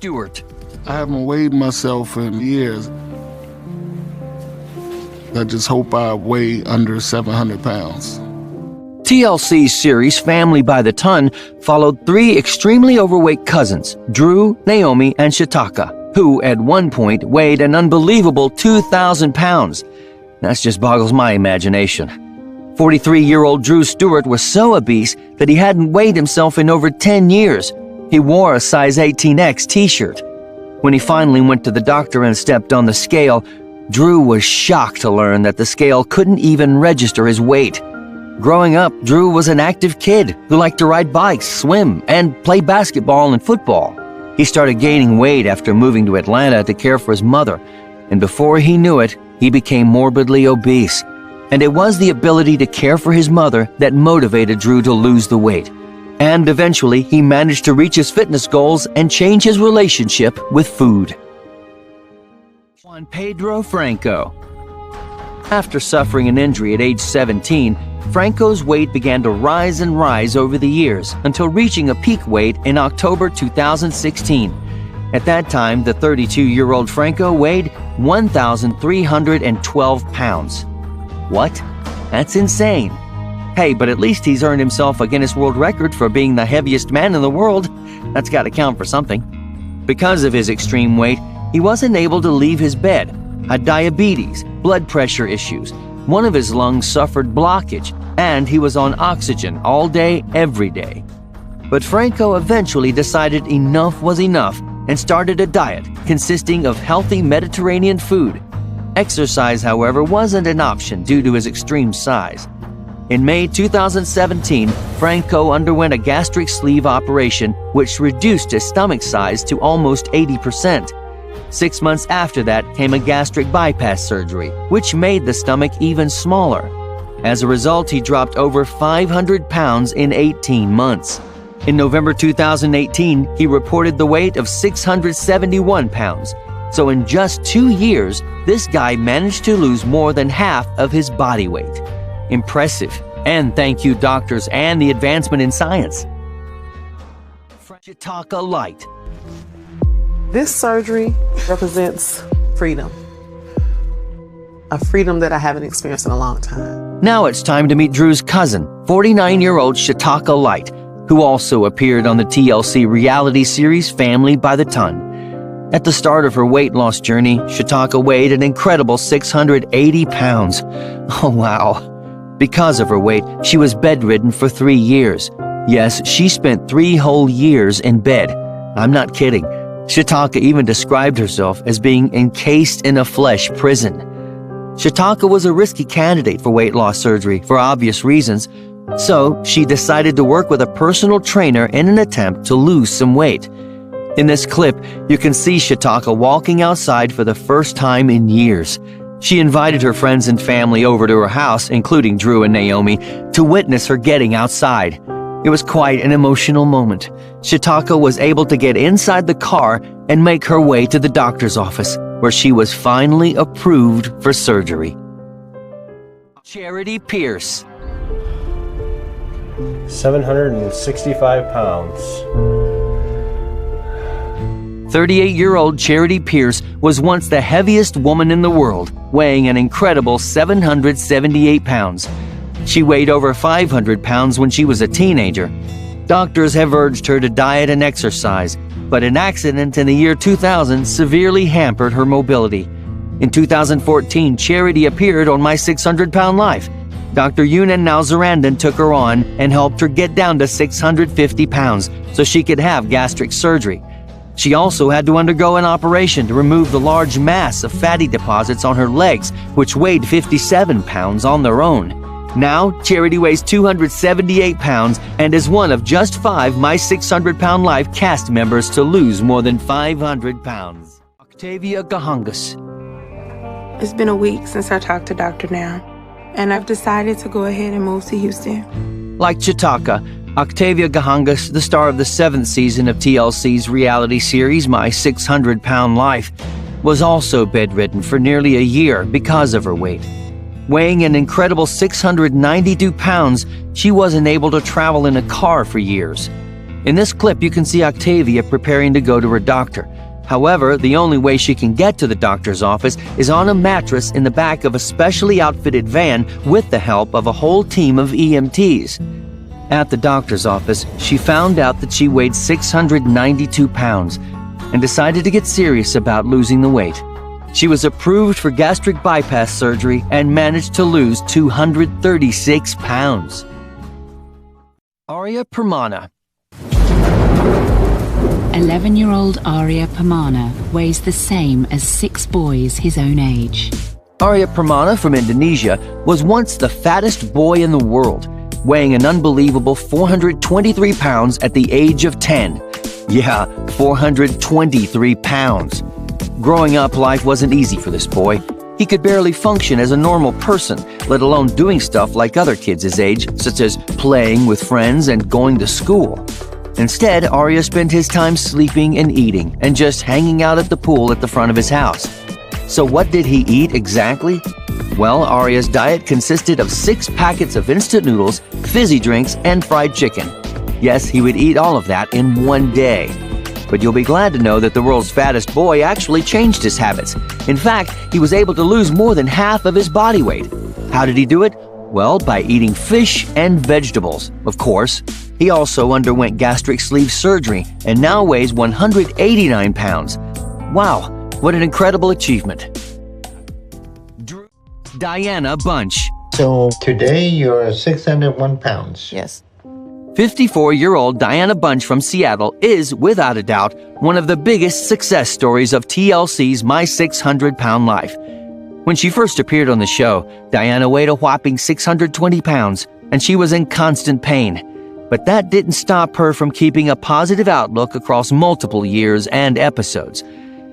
Stewart. I haven't weighed myself in years. I just hope I weigh under 700 pounds. TLC's series Family by the Ton followed three extremely overweight cousins, Drew, Naomi, and Shitake, who at one point weighed an unbelievable 2,000 pounds. That just boggles my imagination. 43-year-old Drew Stewart was so obese that he hadn't weighed himself in over 10 years. He wore a size 18X t-shirt. When he finally went to the doctor and stepped on the scale, Drew was shocked to learn that the scale couldn't even register his weight. Growing up, Drew was an active kid who liked to ride bikes, swim, and play basketball and football. He started gaining weight after moving to Atlanta to care for his mother, and before he knew it, he became morbidly obese. And it was the ability to care for his mother that motivated Drew to lose the weight. And eventually, he managed to reach his fitness goals and change his relationship with food. Juan Pedro Franco. After suffering an injury at age 17, Franco's weight began to rise and rise over the years until reaching a peak weight in October 2016. At that time, the 32-year-old Franco weighed 1,312 pounds. What? That's insane. Hey, but at least he's earned himself a Guinness World Record for being the heaviest man in the world. That's got to count for something. Because of his extreme weight, he wasn't able to leave his bed, had diabetes, blood pressure issues, one of his lungs suffered blockage, and he was on oxygen all day, every day. But Franco eventually decided enough was enough and started a diet consisting of healthy Mediterranean food. Exercise, however, wasn't an option due to his extreme size. In May 2017, Franco underwent a gastric sleeve operation which reduced his stomach size to almost 80%. 6 months after that came a gastric bypass surgery, which made the stomach even smaller. As a result, he dropped over 500 pounds in 18 months. In November 2018, he reported the weight of 671 pounds. So in just 2 years, this guy managed to lose more than half of his body weight. Impressive. And thank you, doctors, and the advancement in science. Shitake Light. This surgery represents freedom. A freedom that I haven't experienced in a long time. Now it's time to meet Drew's cousin, 49-year-old Shitake Light, who also appeared on the TLC reality series Family by the Ton. At the start of her weight loss journey, Shitake weighed an incredible 680 pounds. Oh, wow. Because of her weight, she was bedridden for 3 years. Yes, she spent 3 whole years in bed. I'm not kidding. Shitake even described herself as being encased in a flesh prison. Shitake was a risky candidate for weight loss surgery for obvious reasons, so she decided to work with a personal trainer in an attempt to lose some weight. In this clip, you can see Shitake walking outside for the first time in years. She invited her friends and family over to her house, including Drew and Naomi, to witness her getting outside. It was quite an emotional moment. Shitake was able to get inside the car and make her way to the doctor's office, where she was finally approved for surgery. Charity Pierce. 765 pounds. 38-year-old Charity Pierce was once the heaviest woman in the world, weighing an incredible 778 pounds. She weighed over 500 pounds when she was a teenager. Doctors have urged her to diet and exercise, but an accident in the year 2000 severely hampered her mobility. In 2014, Charity appeared on My 600-Pound Life. Dr. Juan Zarandon took her on and helped her get down to 650 pounds so she could have gastric surgery. She also had to undergo an operation to remove the large mass of fatty deposits on her legs, which weighed 57 pounds on their own. Now, Charity weighs 278 pounds and is one of just 5 My 600-Pound Life cast members to lose more than 500 pounds. Octavia Greene. It's been a week since I talked to Dr. Now, and I've decided to go ahead and move to Houston. Like Shitake, Octavia Greene, the star of the 7th season of TLC's reality series My 600-Pound Life, was also bedridden for nearly a year because of her weight. Weighing an incredible 692 pounds, she wasn't able to travel in a car for years. In this clip, you can see Octavia preparing to go to her doctor. However, the only way she can get to the doctor's office is on a mattress in the back of a specially outfitted van with the help of a whole team of EMTs. At the doctor's office, she found out that she weighed 692 pounds and decided to get serious about losing the weight. She was approved for gastric bypass surgery and managed to lose 236 pounds. Arya Pramana. 11-year-old Arya Pramana weighs the same as 6 boys his own age. Arya Pramana from Indonesia was once the fattest boy in the world, weighing an unbelievable 423 pounds at the age of 10. Yeah, 423 pounds. Growing up, life wasn't easy for this boy. He could barely function as a normal person, let alone doing stuff like other kids his age, such as playing with friends and going to school. Instead, Arya spent his time sleeping and eating and just hanging out at the pool at the front of his house. So what did he eat exactly? Well, Arya's diet consisted of 6 packets of instant noodles, fizzy drinks, and fried chicken. Yes, he would eat all of that in one day. But you'll be glad to know that the world's fattest boy actually changed his habits. In fact, he was able to lose more than half of his body weight. How did he do it? Well, by eating fish and vegetables, of course. He also underwent gastric sleeve surgery and now weighs 189 pounds. Wow, what an incredible achievement. Diana Bunch. So today you're 601 pounds. Yes. 54-year-old Diana Bunch from Seattle is, without a doubt, one of the biggest success stories of TLC's My 600-Pound Life. When she first appeared on the show, Diana weighed a whopping 620 pounds, and she was in constant pain. But that didn't stop her from keeping a positive outlook across multiple years and episodes.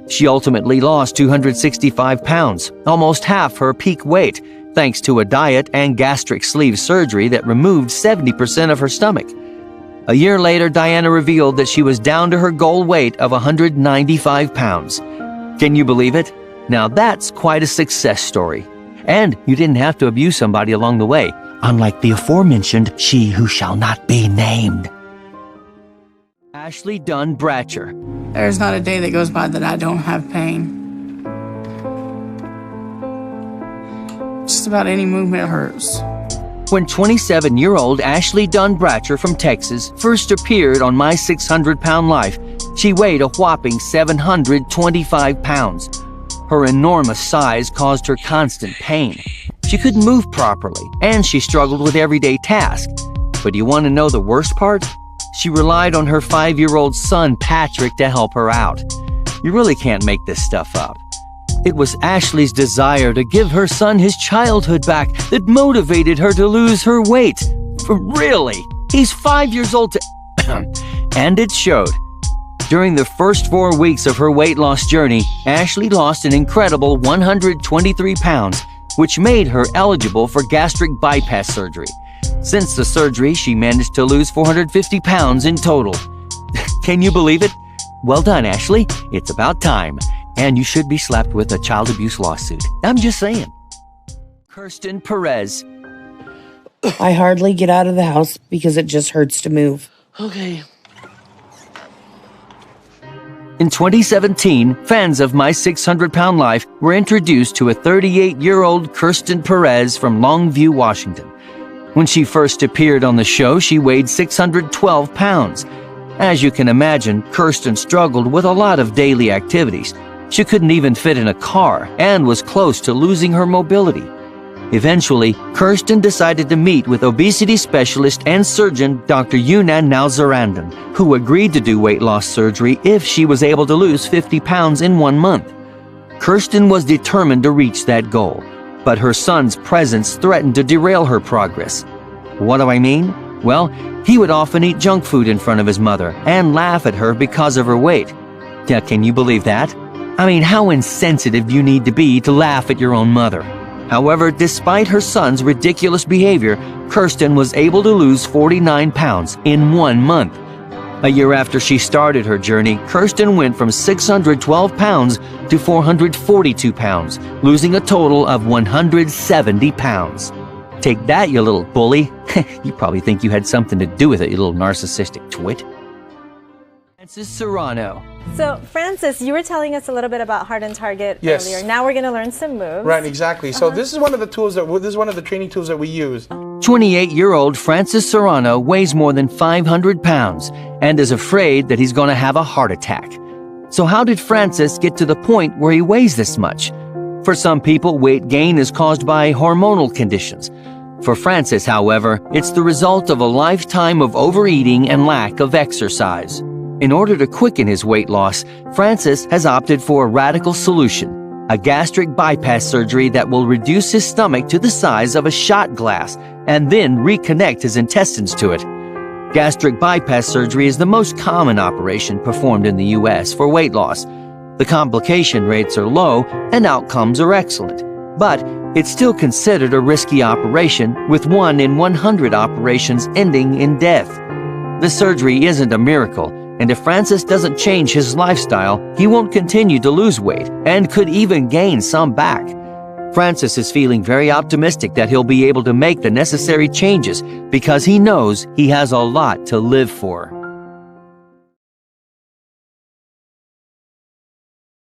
She ultimately lost 265 pounds, almost half her peak weight, thanks to a diet and gastric sleeve surgery that removed 70% of her stomach. A year later, Diana revealed that she was down to her goal weight of 195 pounds. Can you believe it? Now that's quite a success story. And you didn't have to abuse somebody along the way, unlike the aforementioned she who shall not be named. Ashley Dunn Bratcher. There's not a day that goes by that I don't have pain. Just about any movement hurts. When 27-year-old Ashley Dunn Bratcher from Texas first appeared on My 600-Pound Life, she weighed a whopping 725 pounds. Her enormous size caused her constant pain. She couldn't move properly, and she struggled with everyday tasks. But do you want to know the worst part? She relied on her 5-year-old son, Patrick, to help her out. You really can't make this stuff up. It was Ashley's desire to give her son his childhood back that motivated her to lose her weight. Really? He's 5 years old And it showed. During the first 4 weeks of her weight loss journey, Ashley lost an incredible 123 pounds, which made her eligible for gastric bypass surgery. Since the surgery, she managed to lose 450 pounds in total. Can you believe it? Well done, Ashley. It's about time. And you should be slapped with a child abuse lawsuit. I'm just saying. Kirsten Perez. I hardly get out of the house because it just hurts to move. Okay. In 2017, fans of My 600-Pound Life were introduced to a 38-year-old Kirsten Perez from Longview, Washington. When she first appeared on the show, she weighed 612 pounds. As you can imagine, Kirsten struggled with a lot of daily activities. She couldn't even fit in a car and was close to losing her mobility. Eventually, Kirsten decided to meet with obesity specialist and surgeon Dr. Juan Serrano, who agreed to do weight loss surgery if she was able to lose 50 pounds in 1 month. Kirsten was determined to reach that goal, but her son's presence threatened to derail her progress. What do I mean? Well, he would often eat junk food in front of his mother and laugh at her because of her weight. Yeah, can you believe that? I mean, how insensitive do you need to be to laugh at your own mother? However, despite her son's ridiculous behavior, Kirsten was able to lose 49 pounds in 1 month. A year after she started her journey, Kirsten went from 612 pounds to 442 pounds, losing a total of 170 pounds. Take that, you little bully. You probably think you had something to do with it, you little narcissistic twit. Francis Serrano. So, Francis, you were telling us a little bit about Hard and Target Yes. earlier. Now we're going to learn some moves. Right, exactly. So this is one of the tools this is one of the training tools that we use. 28-year-old Francis Serrano weighs more than 500 pounds and is afraid that he's going to have a heart attack. So how did Francis get to the point where he weighs this much? For some people, weight gain is caused by hormonal conditions. For Francis, however, it's the result of a lifetime of overeating and lack of exercise. In order to quicken his weight loss, Francis has opted for a radical solution, a gastric bypass surgery that will reduce his stomach to the size of a shot glass and then reconnect his intestines to it. Gastric bypass surgery is the most common operation performed in the U.S. for weight loss. The complication rates are low and outcomes are excellent, but it's still considered a risky operation, with 1 in 100 operations ending in death. The surgery isn't a miracle, and if Francis doesn't change his lifestyle, he won't continue to lose weight and could even gain some back. Francis is feeling very optimistic that he'll be able to make the necessary changes because he knows he has a lot to live for.